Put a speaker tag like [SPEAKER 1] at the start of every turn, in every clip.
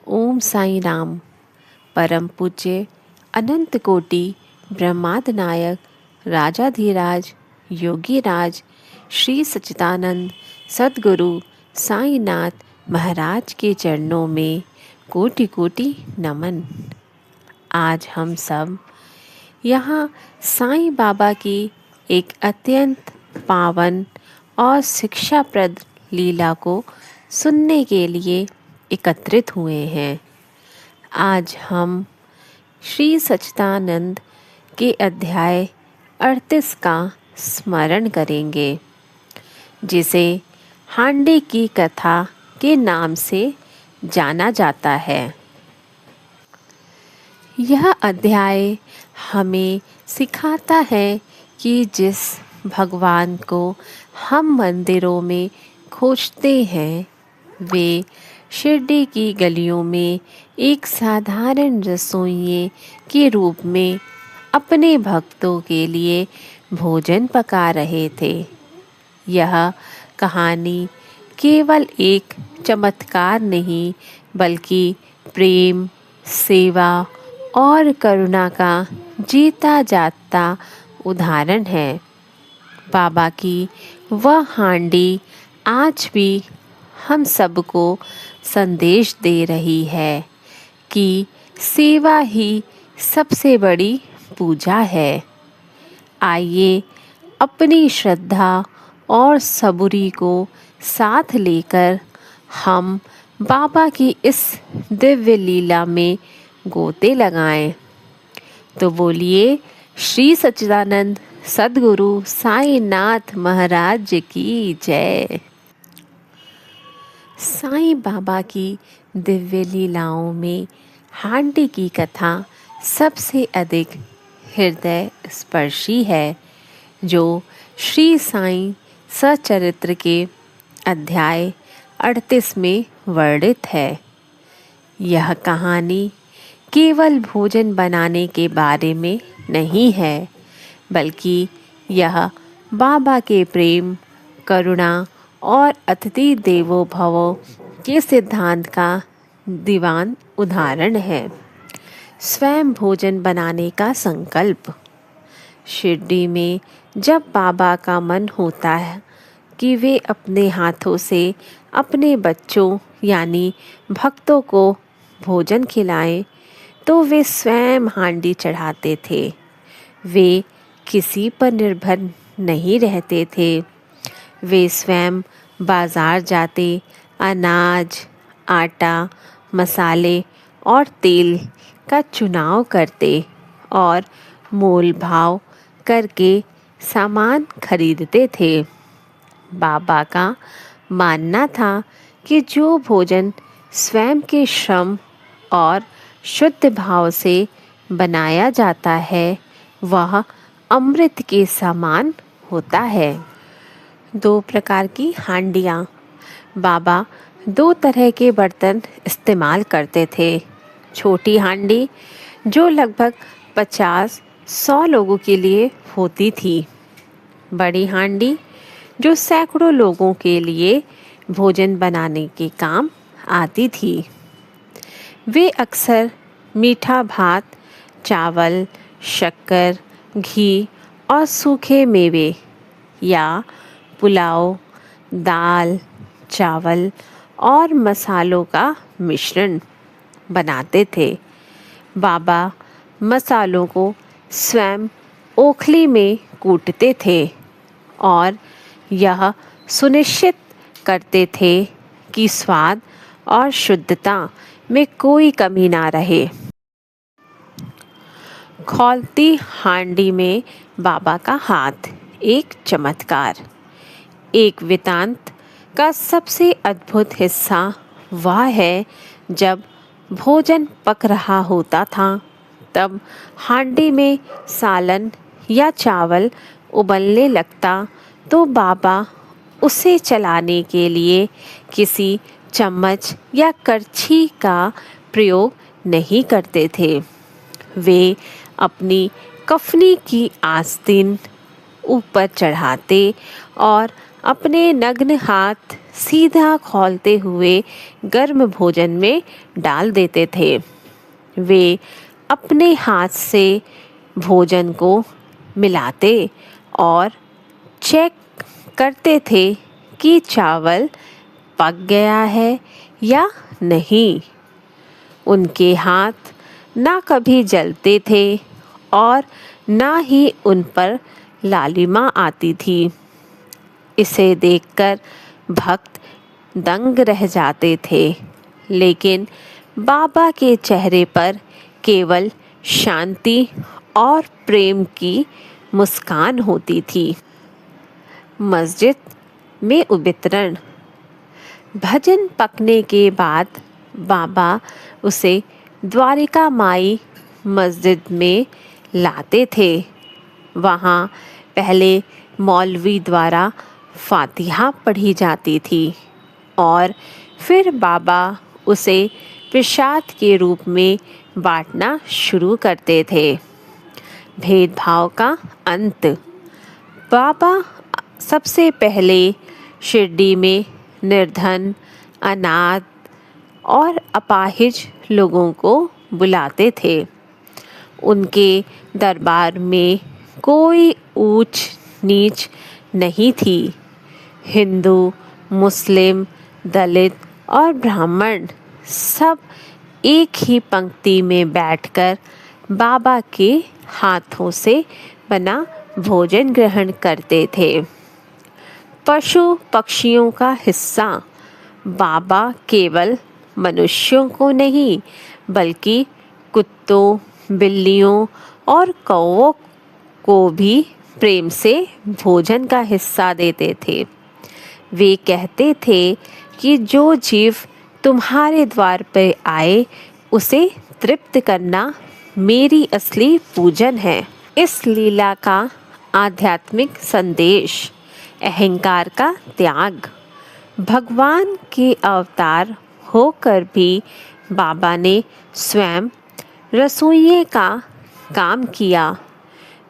[SPEAKER 1] ओम साईं राम। परम पूज्य अनंत कोटि ब्रह्मांड नायक राजाधिराज योगी राज श्री सच्चिदानंद सद्गुरु साईनाथ महाराज के चरणों में कोटि कोटि नमन। आज हम सब यहाँ साईं बाबा की एक अत्यंत पावन और शिक्षाप्रद लीला को सुनने के लिए एकत्रित हुए हैं। आज हम श्री सच्चिदानंद के अध्याय 38 का स्मरण करेंगे, जिसे हांडी की कथा के नाम से जाना जाता है। यह अध्याय हमें सिखाता है कि जिस भगवान को हम मंदिरों में खोजते हैं, वे शिरडी की गलियों में एक साधारण रसोइये के रूप में अपने भक्तों के लिए भोजन पका रहे थे। यह कहानी केवल एक चमत्कार नहीं, बल्कि प्रेम, सेवा और करुणा का जीता जागता उदाहरण है। बाबा की वह हांडी आज भी हम सबको संदेश दे रही है कि सेवा ही सबसे बड़ी पूजा है। आइए अपनी श्रद्धा और सबूरी को साथ लेकर हम बाबा की इस दिव्य लीला में गोते लगाएं। तो बोलिए श्री सच्चिदानंद सद्गुरु साईनाथ महाराज की जय। साईं बाबा की दिव्य लीलाओं में हांडी की कथा सबसे अधिक हृदय स्पर्शी है, जो श्री साईं सचरित्र के अध्याय 38 में वर्णित है। यह कहानी केवल भोजन बनाने के बारे में नहीं है, बल्कि यह बाबा के प्रेम, करुणा और अतिथि देवो भव के सिद्धांत का दीवान उदाहरण है। स्वयं भोजन बनाने का संकल्प। शिरडी में जब बाबा का मन होता है कि वे अपने हाथों से अपने बच्चों यानी भक्तों को भोजन खिलाएं, तो वे स्वयं हांडी चढ़ाते थे। वे किसी पर निर्भर नहीं रहते थे। वे स्वयं बाजार जाते, अनाज, आटा, मसाले और तेल का चुनाव करते और मोल भाव करके सामान खरीदते थे। बाबा का मानना था कि जो भोजन स्वयं के श्रम और शुद्ध भाव से बनाया जाता है, वह अमृत के समान होता है। 2 प्रकार की हांडियाँ। बाबा 2 तरह के बर्तन इस्तेमाल करते थे। छोटी हांडी, जो लगभग 50-100 लोगों के लिए होती थी। बड़ी हांडी, जो सैकड़ों लोगों के लिए भोजन बनाने के काम आती थी। वे अक्सर मीठा भात, चावल, शक्कर, घी और सूखे मेवे या पुलाव, दाल, चावल और मसालों का मिश्रण बनाते थे। बाबा मसालों को स्वयं ओखली में कूटते थे और यह सुनिश्चित करते थे कि स्वाद और शुद्धता में कोई कमी ना रहे। खौलती हांडी में बाबा का हाथ, एक चमत्कार। एक वृत्तांत का सबसे अद्भुत हिस्सा वह है जब भोजन पक रहा होता था, तब हांडी में सालन या चावल उबलने लगता तो बाबा उसे चलाने के लिए किसी चम्मच या करछी का प्रयोग नहीं करते थे। वे अपनी कफनी की आस्तीन ऊपर चढ़ाते और अपने नग्न हाथ सीधा खौलते हुए गर्म भोजन में डाल देते थे। वे अपने हाथ से भोजन को मिलाते और चेक करते थे कि चावल पक गया है या नहीं। उनके हाथ ना कभी जलते थे और ना ही उन पर लालिमा आती थी। इसे देखकर भक्त दंग रह जाते थे, लेकिन बाबा के चेहरे पर केवल शांति और प्रेम की मुस्कान होती थी। मस्जिद में वितरण। भजन पकने के बाद बाबा उसे द्वारिका माई मस्जिद में लाते थे। वहाँ पहले मौलवी द्वारा फातिहा पढ़ी जाती थी और फिर बाबा उसे प्रसाद के रूप में बांटना शुरू करते थे। भेदभाव का अंत। बाबा सबसे पहले शिरडी में निर्धन, अनाथ और अपाहिज लोगों को बुलाते थे। उनके दरबार में कोई ऊंच नीच नहीं थी। हिंदू, मुस्लिम, दलित और ब्राह्मण सब एक ही पंक्ति में बैठकर बाबा के हाथों से बना भोजन ग्रहण करते थे। पशु पक्षियों का हिस्सा। बाबा केवल मनुष्यों को नहीं बल्कि कुत्तों, बिल्लियों और कौवों को भी प्रेम से भोजन का हिस्सा देते थे। वे कहते थे कि जो जीव तुम्हारे द्वार पर आए उसे तृप्त करना मेरी असली पूजन है। इस लीला का आध्यात्मिक संदेश। अहंकार का त्याग। भगवान के अवतार होकर भी बाबा ने स्वयं रसोइये का काम किया,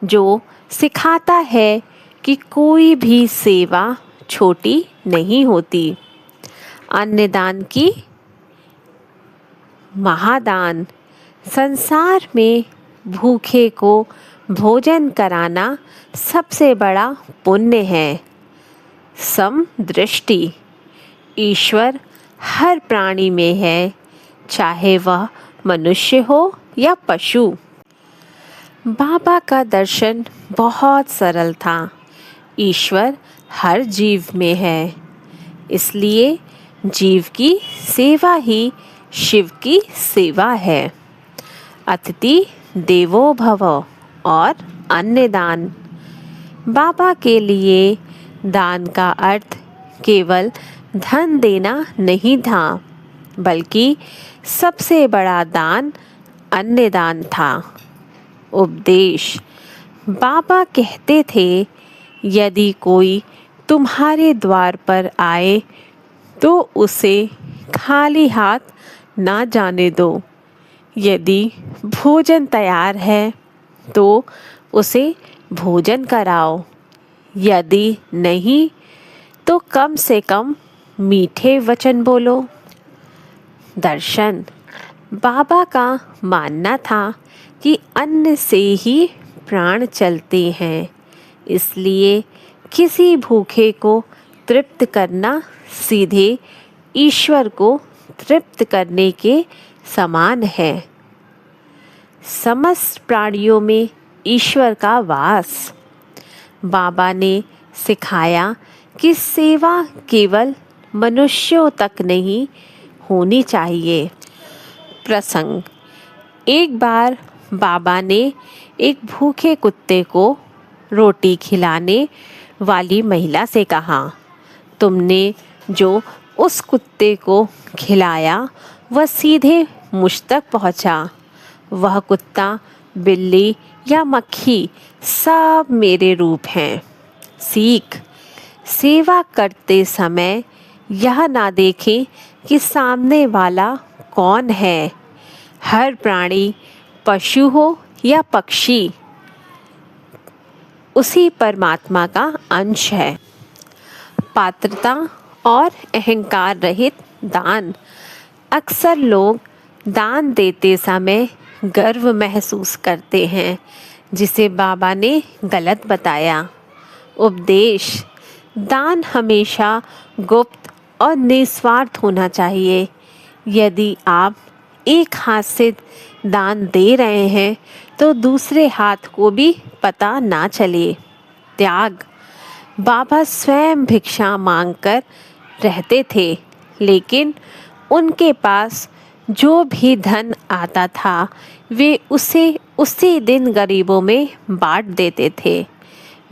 [SPEAKER 1] जो सिखाता है कि कोई भी सेवा छोटी नहीं होती। अन्नदान की महादान। संसार में भूखे को भोजन कराना सबसे बड़ा पुण्य है। समदृष्टि। ईश्वर हर प्राणी में है, चाहे वह मनुष्य हो या पशु। बाबा का दर्शन बहुत सरल था। ईश्वर हर जीव में है, इसलिए जीव की सेवा ही शिव की सेवा है। अतिथि देवो भव और अन्नदान। बाबा के लिए दान का अर्थ केवल धन देना नहीं था, बल्कि सबसे बड़ा दान अन्नदान था। उपदेश। बाबा कहते थे, यदि कोई तुम्हारे द्वार पर आए तो उसे खाली हाथ ना जाने दो। यदि भोजन तैयार है तो उसे भोजन कराओ, यदि नहीं तो कम से कम मीठे वचन बोलो। दर्शन। बाबा का मानना था कि अन्न से ही प्राण चलते हैं, इसलिए किसी भूखे को तृप्त करना सीधे ईश्वर को तृप्त करने के समान है। समस्त प्राणियों में ईश्वर का वास। बाबा ने सिखाया कि सेवा केवल मनुष्यों तक नहीं होनी चाहिए। प्रसंग। एक बार बाबा ने एक भूखे कुत्ते को रोटी खिलाने वाली महिला से कहा, तुमने जो उस कुत्ते को खिलाया वह सीधे मुझ तक पहुंचा। वह कुत्ता, बिल्ली या मक्खी सब मेरे रूप हैं। सीख। सेवा करते समय यह ना देखें कि सामने वाला कौन है। हर प्राणी, पशु हो या पक्षी, उसी परमात्मा का अंश है। पात्रता और अहंकार रहित दान। अक्सर लोग दान देते समय गर्व महसूस करते हैं, जिसे बाबा ने गलत बताया। उपदेश: दान हमेशा गुप्त और निस्वार्थ होना चाहिए। यदि आप एक हाथ से दान दे रहे हैं तो दूसरे हाथ को भी पता ना चले। त्याग: बाबा स्वयं भिक्षा मांगकर रहते थे, लेकिन उनके पास जो भी धन आता था वे उसे उसी दिन गरीबों में बांट देते थे।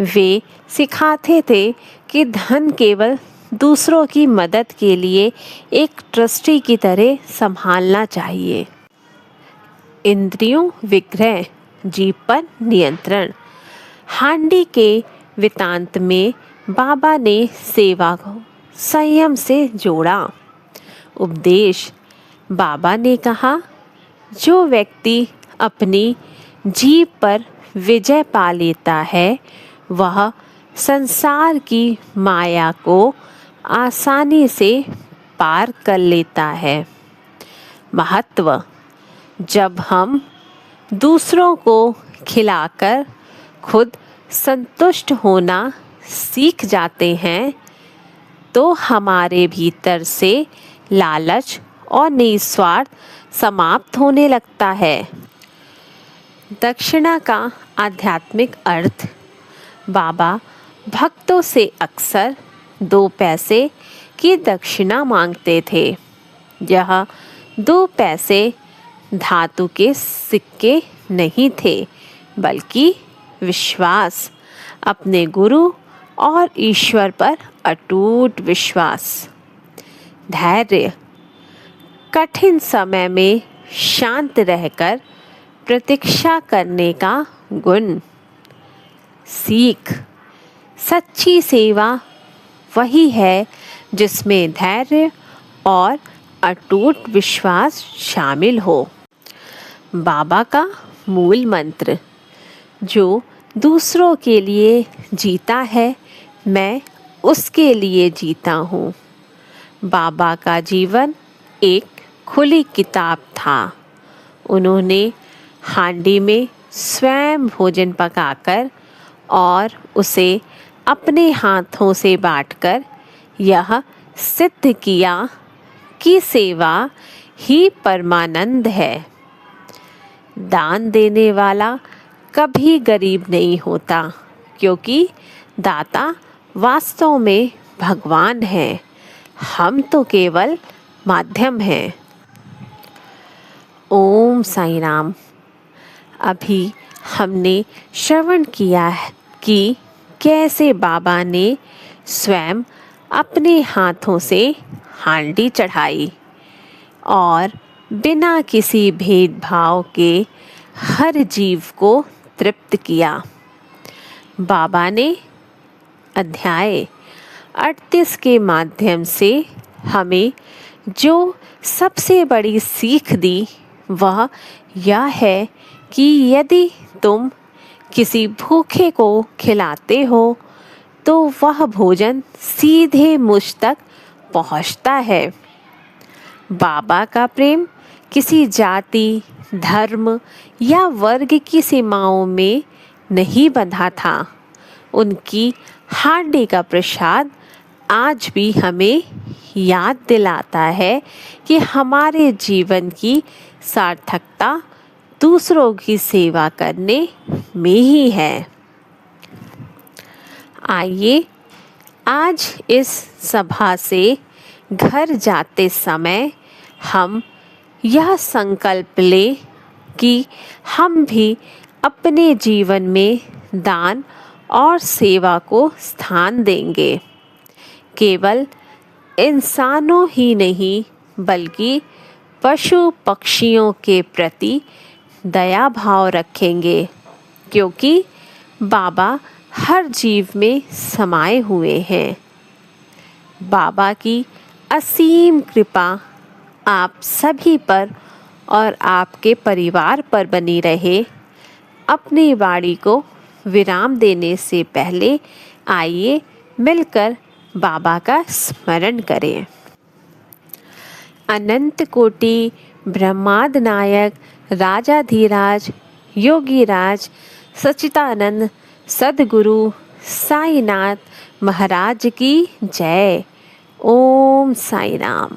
[SPEAKER 1] वे सिखाते थे कि धन केवल दूसरों की मदद के लिए एक ट्रस्टी की तरह संभालना चाहिए। इंद्रियों विग्रह, जीभ पर नियंत्रण। हांडी के वृत्तांत में बाबा ने सेवा को संयम से जोड़ा। उपदेश: बाबा ने कहा, जो व्यक्ति अपनी जीभ पर विजय पा लेता है वह संसार की माया को आसानी से पार कर लेता है। महत्व: जब हम दूसरों को खिलाकर खुद संतुष्ट होना सीख जाते हैं तो हमारे भीतर से लालच और निस्वार्थ समाप्त होने लगता है। दक्षिणा का आध्यात्मिक अर्थ। बाबा भक्तों से अक्सर 2 पैसे की दक्षिणा मांगते थे। यह 2 पैसे धातु के सिक्के नहीं थे, बल्कि विश्वास, अपने गुरु और ईश्वर पर अटूट विश्वास। धैर्य: कठिन समय में शांत रहकर प्रतीक्षा करने का गुण। सीख: सच्ची सेवा वही है जिसमें धैर्य और अटूट विश्वास शामिल हो। बाबा का मूल मंत्र: जो दूसरों के लिए जीता है मैं उसके लिए जीता हूँ। बाबा का जीवन एक खुली किताब था। उन्होंने हांडी में स्वयं भोजन पकाकर और उसे अपने हाथों से बांटकर यह सिद्ध किया कि सेवा ही परमानंद है। दान देने वाला कभी गरीब नहीं होता, क्योंकि दाता वास्तव में भगवान है। हम तो केवल माध्यम हैं। ओम साईं राम। अभी हमने श्रवण किया है कि कैसे बाबा ने स्वयं अपने हाथों से हांडी चढ़ाई और बिना किसी भेदभाव के हर जीव को तृप्त किया। बाबा ने अध्याय 38 के माध्यम से हमें जो सबसे बड़ी सीख दी वह यह है कि यदि तुम किसी भूखे को खिलाते हो तो वह भोजन सीधे मुझ तक पहुंचता है। बाबा का प्रेम किसी जाति, धर्म या वर्ग की सीमाओं में नहीं बंधा था। उनकी हांडी का प्रसाद आज भी हमें याद दिलाता है कि हमारे जीवन की सार्थकता दूसरों की सेवा करने में ही है। आइए आज इस सभा से घर जाते समय हम यह संकल्प लें कि हम भी अपने जीवन में दान और सेवा को स्थान देंगे। केवल इंसानों ही नहीं बल्कि पशु पक्षियों के प्रति दया भाव रखेंगे, क्योंकि बाबा हर जीव में समाये हुए हैं। बाबा की असीम कृपा आप सभी पर और आपके परिवार पर बनी रहे। अपनी वाणी को विराम देने से पहले आइए मिलकर बाबा का स्मरण करें। अनंत कोटि ब्रह्मांड नायक राजाधीराज योगीराज सच्चिदानंद सद्गुरु साईनाथ महाराज की जय। ओम साई राम।